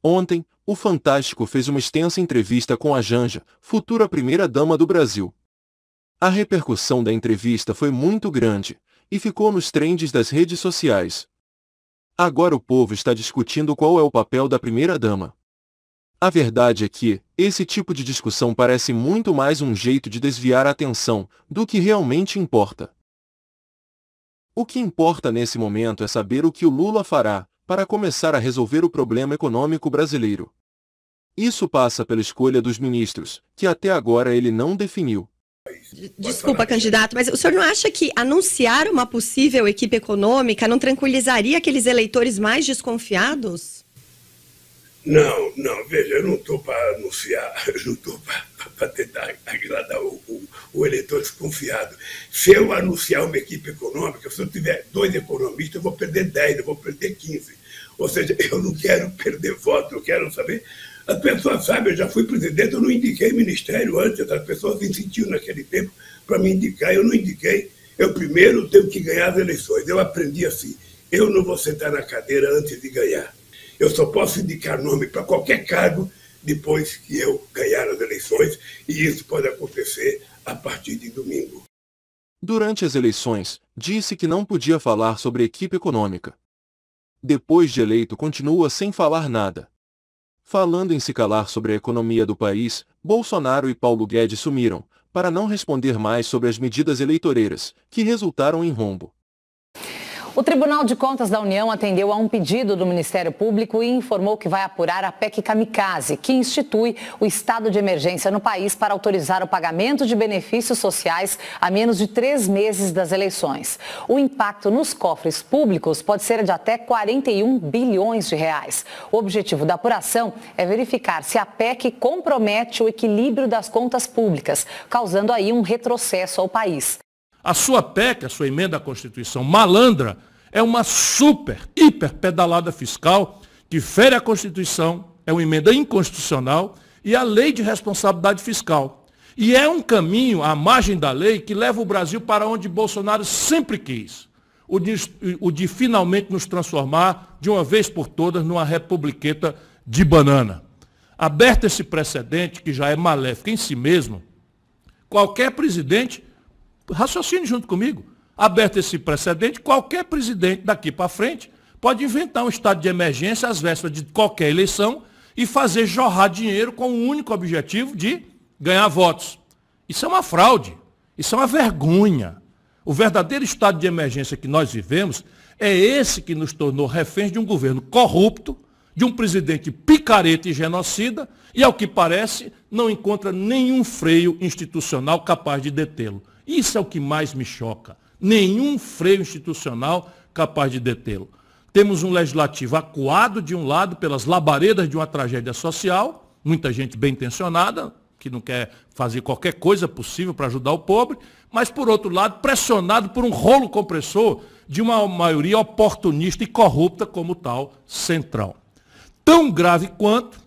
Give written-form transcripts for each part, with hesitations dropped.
Ontem, o Fantástico fez uma extensa entrevista com a Janja, futura primeira-dama do Brasil. A repercussão da entrevista foi muito grande, e ficou nos trends das redes sociais. Agora o povo está discutindo qual é o papel da primeira-dama. A verdade é que, esse tipo de discussão parece muito mais um jeito de desviar a atenção, do que realmente importa. O que importa nesse momento é saber o que o Lula fará, para começar a resolver o problema econômico brasileiro. Isso passa pela escolha dos ministros, que até agora ele não definiu. Desculpa, candidato, mas o senhor não acha que anunciar uma possível equipe econômica não tranquilizaria aqueles eleitores mais desconfiados? Não, veja, eu não estou para anunciar, eu não estou para tentar agradar o eleitor desconfiado. Se eu anunciar uma equipe econômica, se eu tiver 2 economistas, eu vou perder 10, eu vou perder 15. Ou seja, eu não quero perder voto, eu quero saber. As pessoas sabem, eu já fui presidente, eu não indiquei ministério antes, as pessoas insistiam naquele tempo para me indicar, eu não indiquei. Eu primeiro tenho que ganhar as eleições. Eu aprendi assim, eu não vou sentar na cadeira antes de ganhar. Eu só posso indicar nome para qualquer cargo depois que eu ganhar as eleições, e isso pode acontecer a partir de domingo. Durante as eleições, disse que não podia falar sobre equipe econômica. Depois de eleito, continua sem falar nada. Falando em se calar sobre a economia do país, Bolsonaro e Paulo Guedes sumiram, para não responder mais sobre as medidas eleitoreiras, que resultaram em rombo. O Tribunal de Contas da União atendeu a um pedido do Ministério Público e informou que vai apurar a PEC Kamikaze, que institui o estado de emergência no país para autorizar o pagamento de benefícios sociais a menos de 3 meses das eleições. O impacto nos cofres públicos pode ser de até 41 bilhões de reais. O objetivo da apuração é verificar se a PEC compromete o equilíbrio das contas públicas, causando aí um retrocesso ao país. A sua PEC, a sua emenda à Constituição malandra, é uma hiper pedalada fiscal que fere a Constituição, é uma emenda inconstitucional e a lei de responsabilidade fiscal. E é um caminho à margem da lei que leva o Brasil para onde Bolsonaro sempre quis, o de finalmente nos transformar, de uma vez por todas, numa republiqueta de banana. Aberto esse precedente, que já é maléfico em si mesmo, qualquer presidente, raciocine junto comigo, aberto esse precedente, qualquer presidente daqui para frente pode inventar um estado de emergência às vésperas de qualquer eleição e fazer jorrar dinheiro com o único objetivo de ganhar votos. Isso é uma fraude, isso é uma vergonha. O verdadeiro estado de emergência que nós vivemos é esse que nos tornou reféns de um governo corrupto, de um presidente picareta e genocida, e, ao que parece, não encontra nenhum freio institucional capaz de detê-lo. Isso é o que mais me choca. Nenhum freio institucional capaz de detê-lo. Temos um legislativo acuado, de um lado, pelas labaredas de uma tragédia social, muita gente bem intencionada, que não quer fazer qualquer coisa possível para ajudar o pobre, mas, por outro lado, pressionado por um rolo compressor de uma maioria oportunista e corrupta como o tal Centrão. Tão grave quanto,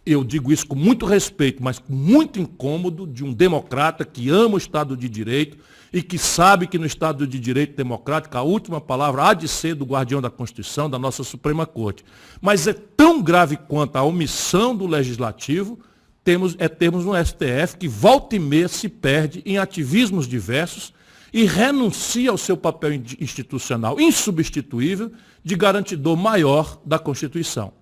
eu digo isso com muito respeito, mas com muito incômodo, de um democrata que ama o Estado de Direito e que sabe que no Estado de Direito democrático a última palavra há de ser do guardião da Constituição, da nossa Suprema Corte. Mas é tão grave quanto a omissão do Legislativo, termos um STF que volta e meia se perde em ativismos diversos e renuncia ao seu papel institucional insubstituível de garantidor maior da Constituição,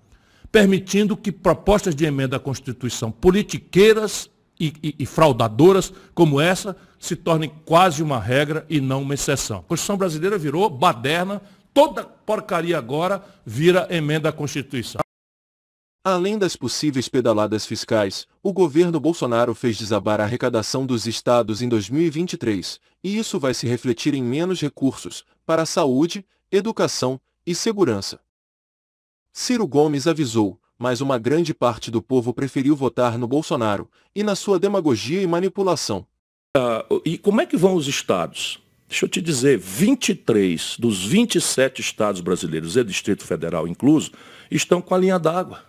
permitindo que propostas de emenda à Constituição politiqueiras e fraudadoras como essa se tornem quase uma regra e não uma exceção. A Constituição brasileira virou baderna, toda porcaria agora vira emenda à Constituição. Além das possíveis pedaladas fiscais, o governo Bolsonaro fez desabar a arrecadação dos estados em 2023, e isso vai se refletir em menos recursos para a saúde, educação e segurança. Ciro Gomes avisou, mas uma grande parte do povo preferiu votar no Bolsonaro, e na sua demagogia e manipulação. E como é que vão os estados? Deixa eu te dizer, 23 dos 27 estados brasileiros e Distrito Federal incluso, estão com a linha d'água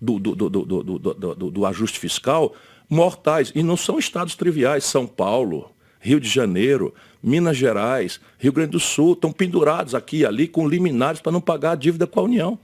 do ajuste fiscal mortais. E não são estados triviais. São Paulo, Rio de Janeiro, Minas Gerais, Rio Grande do Sul, estão pendurados aqui e ali com liminares para não pagar a dívida com a União.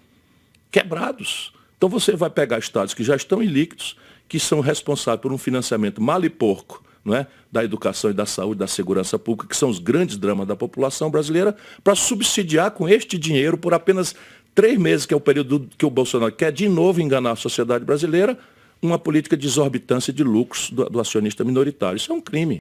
Quebrados. Então você vai pegar estados que já estão ilíquidos, que são responsáveis por um financiamento mal e porco, não é? Da educação e da saúde, da segurança pública, que são os grandes dramas da população brasileira, para subsidiar com este dinheiro por apenas 3 meses, que é o período que o Bolsonaro quer de novo enganar a sociedade brasileira, uma política de exorbitância de lucros do acionista minoritário. Isso é um crime.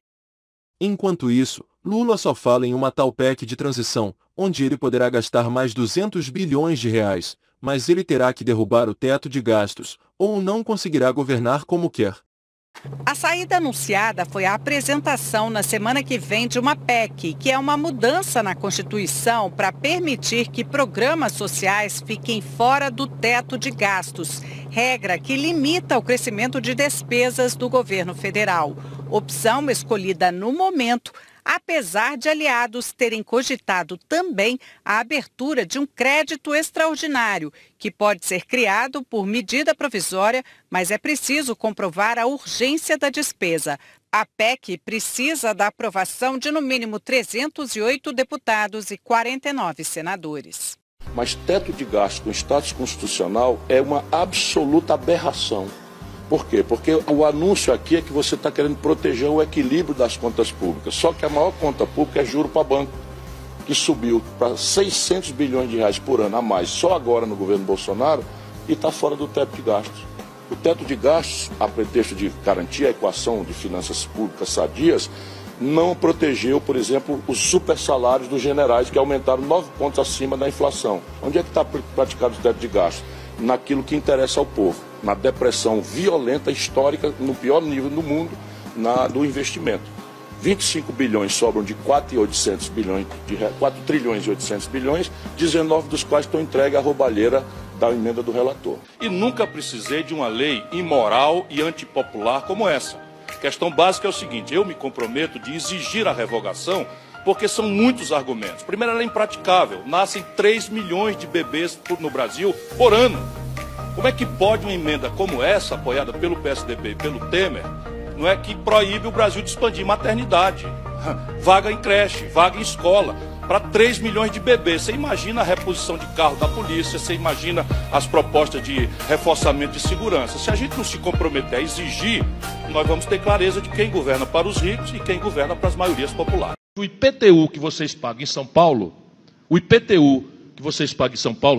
Enquanto isso, Lula só fala em uma tal PEC de transição, onde ele poderá gastar mais 200 bilhões de reais, mas ele terá que derrubar o teto de gastos, ou não conseguirá governar como quer. A saída anunciada foi a apresentação na semana que vem de uma PEC, que é uma mudança na Constituição para permitir que programas sociais fiquem fora do teto de gastos, regra que limita o crescimento de despesas do governo federal. Opção escolhida no momento, apesar de aliados terem cogitado também a abertura de um crédito extraordinário, que pode ser criado por medida provisória, mas é preciso comprovar a urgência da despesa. A PEC precisa da aprovação de no mínimo 308 deputados e 49 senadores. Mas teto de gasto com status constitucional é uma absoluta aberração. Por quê? Porque o anúncio aqui é que você está querendo proteger o equilíbrio das contas públicas. Só que a maior conta pública é juro para banco, que subiu para 600 bilhões de reais por ano a mais, só agora no governo Bolsonaro, e está fora do teto de gastos. O teto de gastos, a pretexto de garantir a equação de finanças públicas sadias, não protegeu, por exemplo, os super salários dos generais, que aumentaram 9 pontos acima da inflação. Onde é que está praticado o teto de gastos? Naquilo que interessa ao povo, na depressão violenta, histórica, no pior nível do mundo, do investimento. 25 bilhões sobram de 4 trilhões e 800 bilhões, 19 dos quais estão entregues à roubalheira da emenda do relator. E nunca precisei de uma lei imoral e antipopular como essa. A questão básica é o seguinte: eu me comprometo de exigir a revogação, porque são muitos argumentos. Primeiro, ela é impraticável. Nascem 3 milhões de bebês no Brasil por ano. Como é que pode uma emenda como essa, apoiada pelo PSDB e pelo Temer, não é, que proíbe o Brasil de expandir maternidade, vaga em creche, vaga em escola, para 3 milhões de bebês? Você imagina a reposição de carro da polícia, você imagina as propostas de reforçamento de segurança. Se a gente não se comprometer a exigir, nós vamos ter clareza de quem governa para os ricos e quem governa para as maiorias populares. O IPTU que vocês pagam em São Paulo,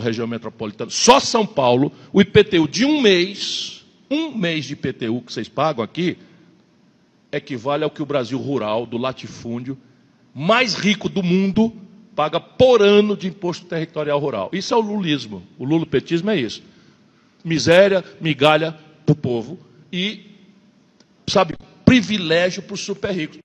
região metropolitana, só São Paulo, o IPTU de um mês de IPTU que vocês pagam aqui, equivale ao que o Brasil rural, do latifúndio, mais rico do mundo, paga por ano de imposto territorial rural. Isso é o lulismo. O lulopetismo é isso. Miséria, migalha para o povo e, privilégio para os super ricos.